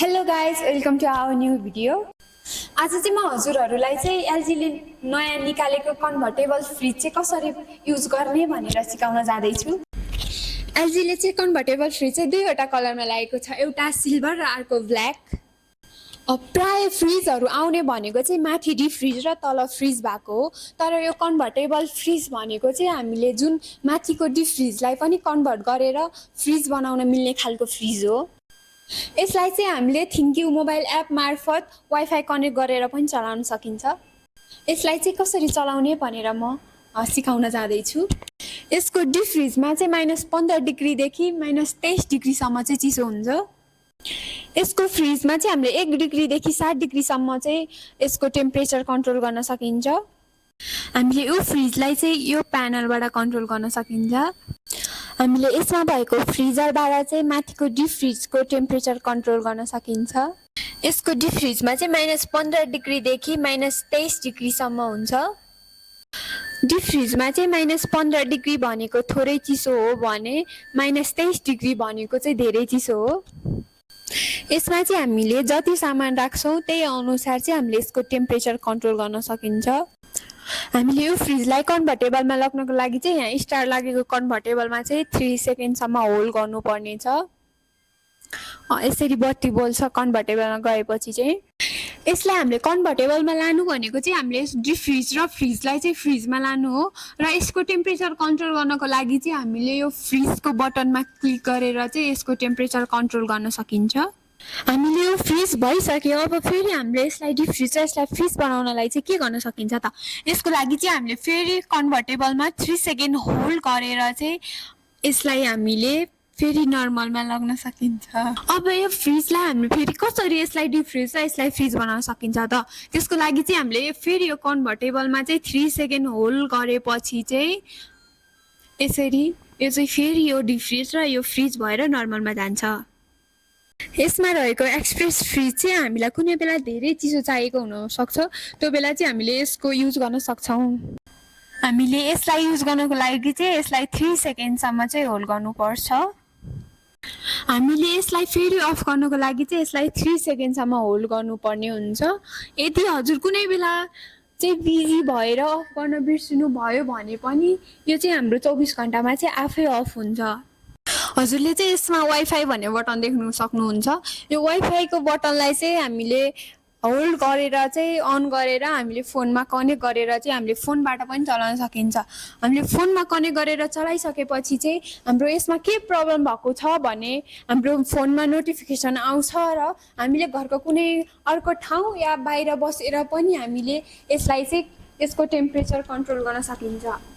Hello guys welcome to our new video. आज चाहिँ म हजुरहरूलाई चाहिँ एलजीले नयाँ निकालेको कन्भर्टेबल फ्रिज चाहिँ कसरी युज गर्ने भनेर सिकाउन जाँदैछु। एलजीले चाहिँ कन्भर्टेबल फ्रिज चाहिँ दुईवटा कलरमा ल्याएको छ, एउटा सिल्भर र अर्को ब्ल्याक। प्राय फ्रिजहरू आउने भनेको चाहिँ माथि डिप फ्रिज र तल फ्रिज भएको हो, तर यो कन्भर्टेबल फ्रिज भनेको चाहिँ हामीले जुन माथिको डिप फ्रिजलाई पनि कन्भर्ट गरेर फ्रिज बनाउन मिल्ने खालको फ्रिज हो। यसलाई चाहिँ हामीले थ्याङ्क यू मोबाइल एप मार्फत वाइफाई कनेक्ट गरेर पनि चलाउन सकिन्छ। यसलाई चाहिँ कसरी चलाउने भनेर म सिकाउन जाँदैछु। यसको डिप फ्रिजमा चाहिँ -15 डिग्रीदेखि -23 डिग्रीसम्म चाहिँ चिसो हुन्छ। यसको फ्रिजमा चाहिँ हामीले 1 डिग्रीदेखि 7 डिग्रीसम्म चाहिँ यसको टेम्परेचर कन्ट्रोल गर्न सकिन्छ। हामीले यो फ्रिजलाई चाहिँ यो प्यानलबाट कन्ट्रोल गर्न सकिन्छ। हामीले यसमा भएको फ्रिजरबाट चाहिँ माथिको डिप फ्रिजको टेम्परेचर कन्ट्रोल गर्न सकिन्छ। यसको डिप फ्रिजमा चाहिँ -15 डिग्रीदेखि -23 डिग्रीसम्म हुन्छ। डिप फ्रिजमा चाहिँ -15 डिग्री भनेको थोरै चिसो हो भने -23 डिग्री भनेको चाहिँ धेरै चिसो हो। यसमा चाहिँ हामीले जति सामान राख्छौँ त्यही अनुसार चाहिँ हामीले यसको टेम्परेचर कन्ट्रोल गर्न सकिन्छ। हामीले यो फ्रिजलाई कन्भर्टेबलमा लग्नको लागि चाहिँ यहाँ स्टार लागेको कन्भर्टेबलमा चाहिँ 3 सेकेन्डसम्म होल्ड गर्नुपर्ने छ। यसरी बत्ती बोल्छ कन्भर्टेबलमा गएपछि चाहिँ। यसलाई हामीले कन्भर्टेबलमा लानु भनेको चाहिँ हामीले डिप फ्रिज र फ्रिजलाई चाहिँ फ्रिजमा लानु हो र यसको टेम्परेचर कन्ट्रोल गर्नको लागि चाहिँ हामीले यो फ्रिजको बटनमा क्लिक गरेर चाहिँ यसको टेम्परेचर कन्ट्रोल गर्न सकिन्छ। हामीले यो फ्रिज भइसक्यो, अब फेरि हामीले यसलाई डिप फ्रिज र यसलाई फ्रिज बनाउनलाई चाहिँ के गर्न सकिन्छ त? यसको लागि चाहिँ हामीले फेरि कन्भर्टेबलमा 3 सेकेन्ड होल्ड गरेर चाहिँ यसलाई हामीले फेरि नर्मलमा लग्न सकिन्छ। अब यो फ्रिजलाई हामीले फेरि कसरी यसलाई डिप फ्रिज र यसलाई फ्रिज बनाउन सकिन्छ त? त्यसको लागि चाहिँ हामीले फेरि यो कन्भर्टेबलमा चाहिँ 3 सेकेन्ड होल्ड गरेपछि चाहिँ यसरी यो चाहिँ फेरि यो डिप फ्रिज र यो फ्रिज भएर नर्मलमा जान्छ। यसमा रहेको एक्सप्रेस फ्रिज चाहिँ हामीलाई कुनै बेला धेरै चिसो चाहिएको हुनसक्छ, त्यो बेला चाहिँ हामीले यसको युज गर्न सक्छौँ। हामीले यसलाई युज गर्नको लागि चाहिँ यसलाई 3 सेकेन्डसम्म चाहिँ होल्ड गर्नुपर्छ। हामीले यसलाई फेरि अफ गर्नको लागि चाहिँ यसलाई 3 सेकेन्डसम्म होल्ड गर्नुपर्ने हुन्छ। यदि हजुर कुनै बेला चाहिँ बिजी भएर अफ गर्न बिर्सिनु भयो भने पनि यो चाहिँ हाम्रो 24 घन्टामा चाहिँ आफै अफ हुन्छ। हजुरले चाहिँ यसमा वाइफाई भन्ने बटन देख्नु सक्नुहुन्छ। यो वाइफाईको बटनलाई चाहिँ हामीले होल्ड गरेर चाहिँ अन गरेर हामीले फोनमा कनेक्ट गरेर चाहिँ हामीले फोनबाट पनि चलाउन सकिन्छ। हामीले फोनमा कनेक्ट गरेर चलाइसकेपछि चाहिँ हाम्रो यसमा के प्रब्लम भएको छ भने हाम्रो फोनमा नोटिफिकेसन आउँछ र हामीले घरको कुनै अर्को ठाउँ या बाहिर बसेर पनि हामीले यसलाई चाहिँ यसको टेम्परेचर कन्ट्रोल गर्न सकिन्छ।